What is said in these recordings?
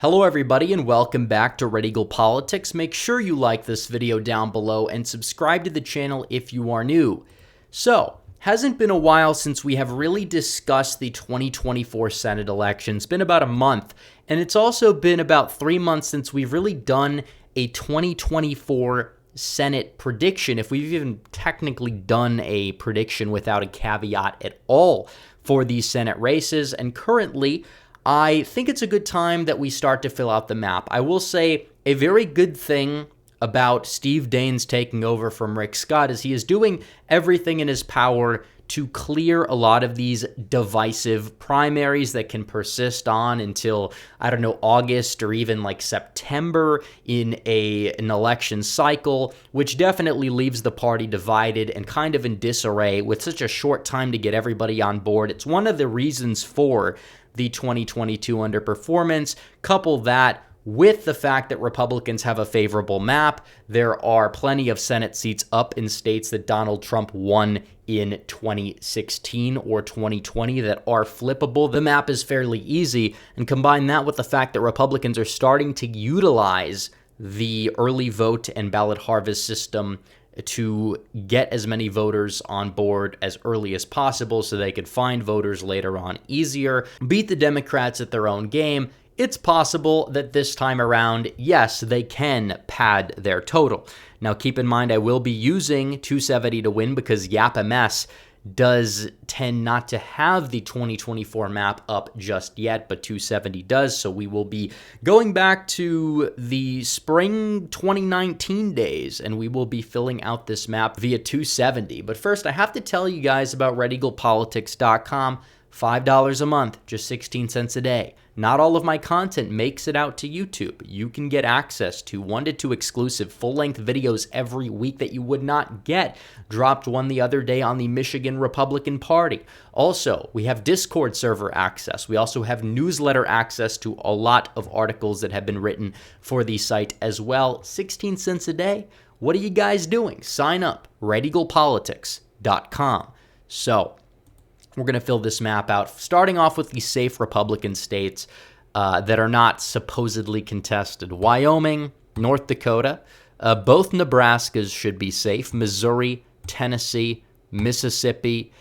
Hello everybody and welcome back to Red Eagle Politics. Make sure you like this video down below and subscribe to the channel if you are new. So, hasn't been a while since we have really discussed the 2024 Senate election. It's been about a month, and it's also been about 3 months since we've really done a 2024 Senate prediction, if we've even technically done a prediction without a caveat at all for these Senate races. And currently, I think it's a good time that we start to fill out the map. I will say a very good thing about Steve Daines taking over from Rick Scott is he is doing everything in his power to clear a lot of these divisive primaries that can persist on until, I don't know, August or even like September in an election cycle, which definitely leaves the party divided and kind of in disarray with such a short time to get everybody on board. It's one of the reasons for the 2022 underperformance. Couple that with the fact that Republicans have a favorable map. There are plenty of Senate seats up in states that Donald Trump won in 2016 or 2020 that are flippable. The map is fairly easy, and combine that with the fact that Republicans are starting to utilize the early vote and ballot harvest system to get as many voters on board as early as possible so they could find voters later on easier, beat the Democrats at their own game. It's possible that this time around, yes, they can pad their total. Now, keep in mind, I will be using 270 to win because YapMS does tend not to have the 2024 map up just yet, but 270 does, so we will be going back to the spring 2019 days, and we will be filling out this map via 270. But first, I have to tell you guys about redeaglepolitics.com. $5 a month, just 16 cents a day. Not all of my content makes it out to YouTube. You can get access to 1 to 2 exclusive full-length videos every week that you would not get. Dropped one the other day on the Michigan Republican Party. Also, we have Discord server access. We also have newsletter access to a lot of articles that have been written for the site as well. 16 cents a day. What are you guys doing? Sign up, redeaglepolitics.com. So, we're going to fill this map out, starting off with the safe Republican states that are not supposedly contested. Wyoming, North Dakota, both Nebraskas should be safe. Missouri, Tennessee, Mississippi,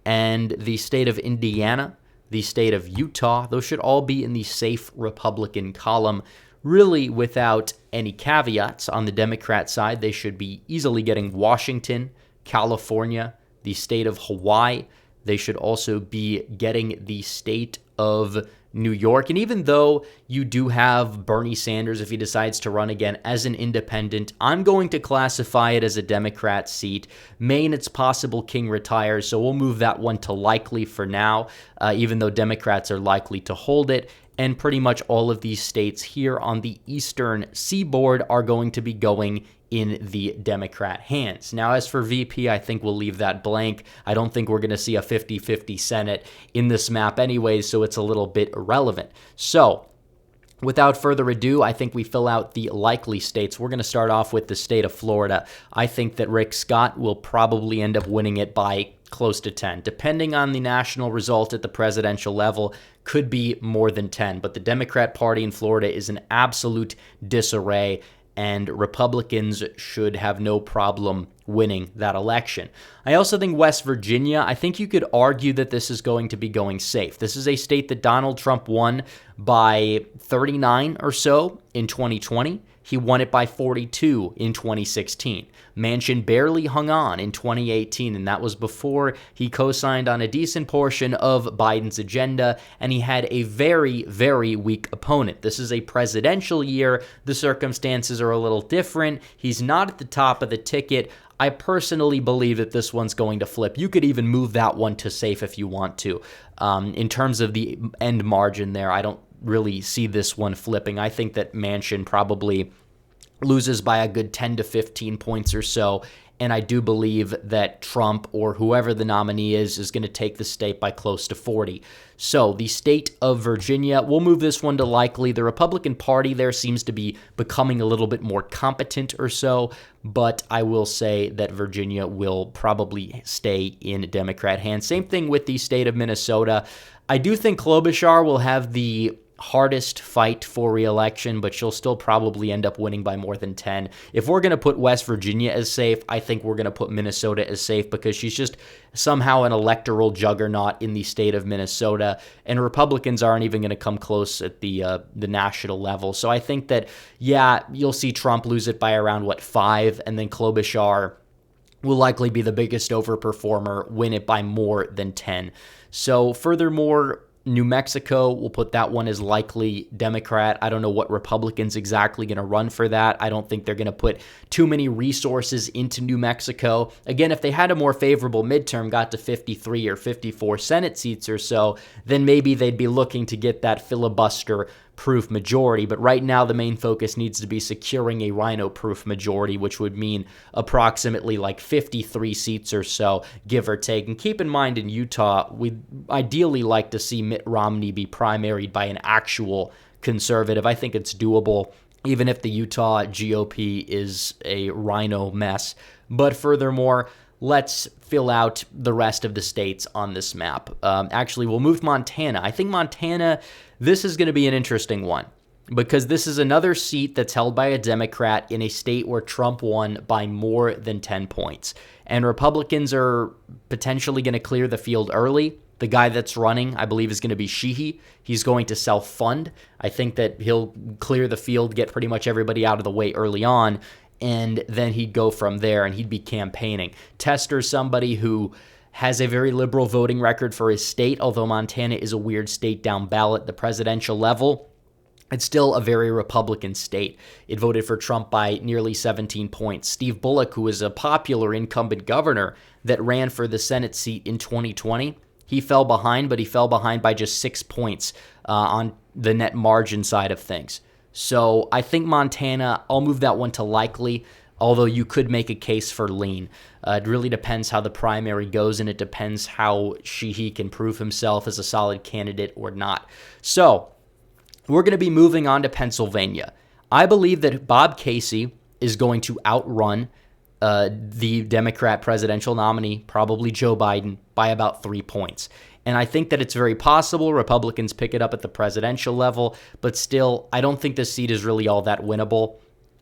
and the state of Indiana, the state of Utah. Those should all be in the safe Republican column, really without any caveats. On the Democrat side, they should be easily getting Washington, California, the state of Hawaii. They should also be getting the state of New York. And even though you do have Bernie Sanders, if he decides to run again as an independent, I'm going to classify it as a Democrat seat. Maine, it's possible King retires, so we'll move that one to likely for now, even though Democrats are likely to hold it. And pretty much all of these states here on the eastern seaboard are going to be going in the Democrat hands. Now, as for VP, I think we'll leave that blank. I don't think we're going to see a 50-50 Senate in this map anyway, so it's a little bit irrelevant. So, without further ado, I think we fill out the likely states. We're going to start off with the state of Florida. I think that Rick Scott will probably end up winning it by close to 10. Depending on the national result at the presidential level, could be more than 10. But the Democrat Party in Florida is in absolute disarray, and Republicans should have no problem winning that election. I also think West Virginia, I think you could argue that this is going to be going safe. This is a state that Donald Trump won by 39 or so in 2020. He won it by 42 in 2016. Manchin barely hung on in 2018, and that was before he co-signed on a decent portion of Biden's agenda, and he had a very, very weak opponent. This is a presidential year. The circumstances are a little different. He's not at the top of the ticket. I personally believe that this one's going to flip. You could even move that one to safe if you want to. In terms of the end margin there, I don't really see this one flipping. I think that Manchin probably loses by a good 10 to 15 points or so, and I do believe that Trump or whoever the nominee is going to take the state by close to 40. So the state of Virginia, we'll move this one to likely. The Republican Party there seems to be becoming a little bit more competent or so, but I will say that Virginia will probably stay in Democrat hands. Same thing with the state of Minnesota. I do think Klobuchar will have the hardest fight for re-election, but she'll still probably end up winning by more than 10. If we're going to put West Virginia as safe, I think we're going to put Minnesota as safe because she's just somehow an electoral juggernaut in the state of Minnesota, and Republicans aren't even going to come close at the national level. So I think that, yeah, you'll see Trump lose it by around, 5, and then Klobuchar will likely be the biggest overperformer, win it by more than 10. So furthermore, New Mexico, we'll put that one as likely Democrat. I don't know what Republicans exactly going to run for that. I don't think they're going to put too many resources into New Mexico. Again, if they had a more favorable midterm, got to 53 or 54 Senate seats or so, then maybe they'd be looking to get that filibuster-proof majority. But right now, the main focus needs to be securing a rhino-proof majority, which would mean approximately 53 seats or so, give or take. And keep in mind, in Utah, we'd ideally like to see Mitt Romney be primaried by an actual conservative. I think it's doable, even if the Utah GOP is a rhino mess. But furthermore, let's fill out the rest of the states on this map. Actually, we'll move Montana. I think Montana, this is going to be an interesting one because this is another seat that's held by a Democrat in a state where Trump won by more than 10 points. And Republicans are potentially going to clear the field early. The guy that's running, I believe, is going to be Sheehy. He's going to self-fund. I think that he'll clear the field, get pretty much everybody out of the way early on, and then he'd go from there and he'd be campaigning. Tester's somebody who has a very liberal voting record for his state, although Montana is a weird state down ballot, the presidential level. It's still a very Republican state. It voted for Trump by nearly 17 points. Steve Bullock, who is a popular incumbent governor that ran for the Senate seat in 2020, he fell behind, but he fell behind by just 6 points on the net margin side of things. So I think Montana, I'll move that one to likely, although you could make a case for lean. It really depends how the primary goes, and it depends how Sheehy can prove himself as a solid candidate or not. So we're going to be moving on to Pennsylvania. I believe that Bob Casey is going to outrun the Democrat presidential nominee, probably Joe Biden, by about 3 points. And I think that it's very possible Republicans pick it up at the presidential level, but still, I don't think this seat is really all that winnable.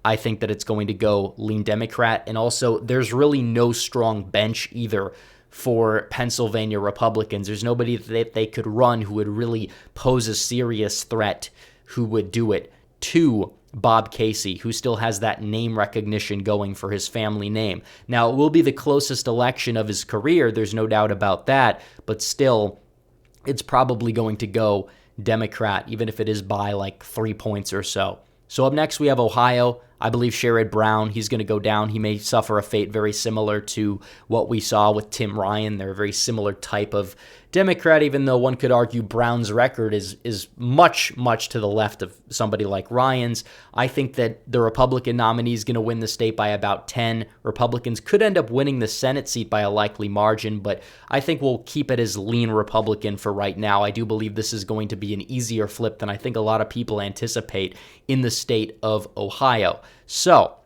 I think that it's going to go lean Democrat. And also, there's really no strong bench either for Pennsylvania Republicans. There's nobody that they could run who would really pose a serious threat who would do it to Bob Casey, who still has that name recognition going for his family name. Now, it will be the closest election of his career, there's no doubt about that, but still, it's probably going to go Democrat, even if it is by 3 points or so. So up next, we have Ohio. I believe Sherrod Brown, he's going to go down. He may suffer a fate very similar to what we saw with Tim Ryan. They're a very similar type of Democrat, even though one could argue Brown's record is much, much to the left of somebody like Ryan's. I think that the Republican nominee is going to win the state by about 10. Republicans could end up winning the Senate seat by a likely margin, but I think we'll keep it as lean Republican for right now. I do believe this is going to be an easier flip than I think a lot of people anticipate in the state of Ohio. So,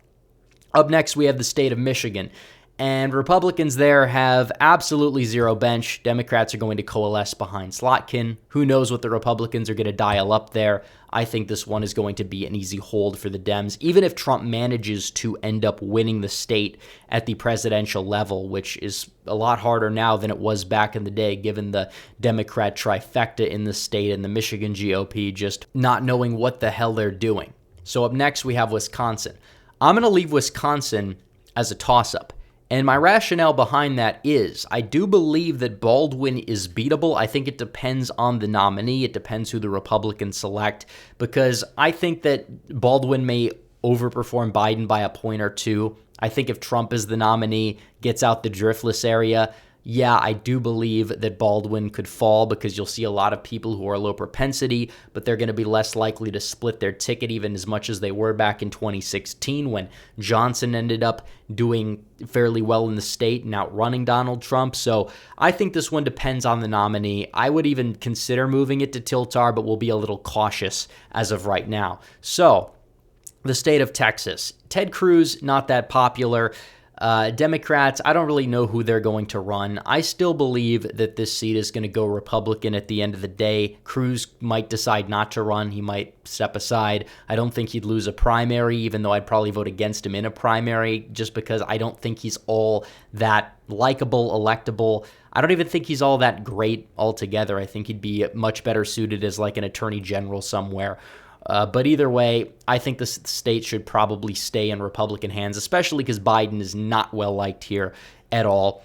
up next, we have the state of Michigan. And Republicans there have absolutely zero bench. Democrats are going to coalesce behind Slotkin. Who knows what the Republicans are going to dial up there. I think this one is going to be an easy hold for the Dems, even if Trump manages to end up winning the state at the presidential level, which is a lot harder now than it was back in the day, given the Democrat trifecta in the state and the Michigan GOP just not knowing what the hell they're doing. So up next, we have Wisconsin. I'm going to leave Wisconsin as a toss-up. And my rationale behind that is I do believe that Baldwin is beatable. I think it depends on the nominee. It depends who the Republicans select, because I think that Baldwin may overperform Biden by a point or two. I think if Trump is the nominee, gets out the driftless area, yeah, I do believe that Baldwin could fall because you'll see a lot of people who are low propensity, but they're going to be less likely to split their ticket even as much as they were back in 2016 when Johnson ended up doing fairly well in the state and outrunning Donald Trump. So I think this one depends on the nominee. I would even consider moving it to Tiltar, but we'll be a little cautious as of right now. So the state of Texas. Ted Cruz, not that popular. Democrats, I don't really know who they're going to run. I still believe that this seat is going to go Republican at the end of the day. Cruz might decide not to run. He might step aside. I don't think he'd lose a primary, even though I'd probably vote against him in a primary, just because I don't think he's all that likable, electable. I don't even think he's all that great altogether. I think he'd be much better suited as like an attorney general somewhere. But either way, I think the state should probably stay in Republican hands, especially because Biden is not well liked here at all.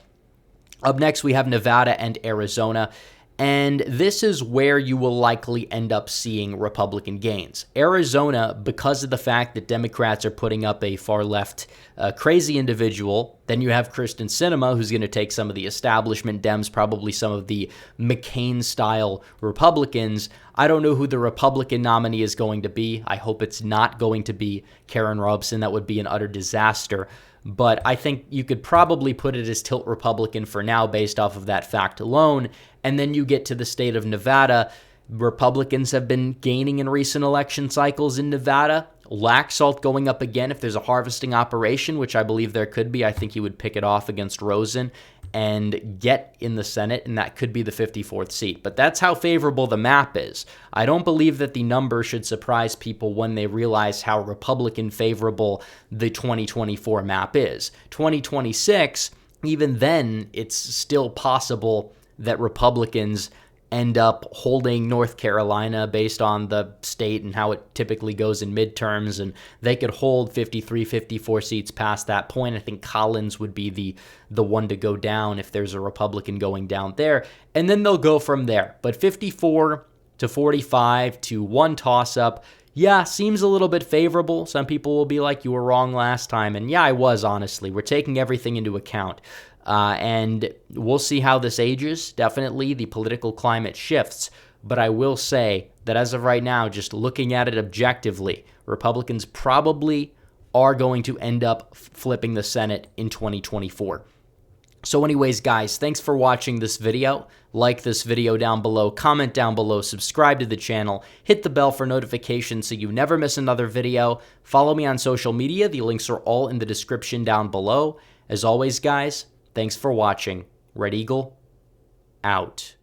Up next, we have Nevada and Arizona. And this is where you will likely end up seeing Republican gains. Arizona, because of the fact that Democrats are putting up a far-left crazy individual, then you have Kristen Sinema, who's going to take some of the establishment Dems, probably some of the McCain-style Republicans. I don't know who the Republican nominee is going to be. I hope it's not going to be Karen Robson. That would be an utter disaster. But I think you could probably put it as tilt Republican for now based off of that fact alone. And then you get to the state of Nevada. Republicans have been gaining in recent election cycles in Nevada. Laxalt going up again if there's a harvesting operation, which I believe there could be. I think he would pick it off against Rosen and get in the Senate, and that could be the 54th seat. But that's how favorable the map is. I don't believe that the number should surprise people when they realize how Republican favorable the 2024 map is. 2026, even then, it's still possible that Republicans end up holding North Carolina based on the state and how it typically goes in midterms, and they could hold 53, 54 seats past that point. I think Collins would be the one to go down if there's a Republican going down there, and then they'll go from there. But 54 to 45 to one toss-up, yeah, seems a little bit favorable. Some people will be like, you were wrong last time, and yeah, I was, honestly. We're taking everything into account. And we'll see how this ages. Definitely, the political climate shifts. But I will say that as of right now, just looking at it objectively, Republicans probably are going to end up flipping the Senate in 2024. So anyways, guys, thanks for watching this video. Like this video down below, comment down below, subscribe to the channel, hit the bell for notifications so you never miss another video. Follow me on social media. The links are all in the description down below. As always, guys, thanks for watching. Red Eagle, out.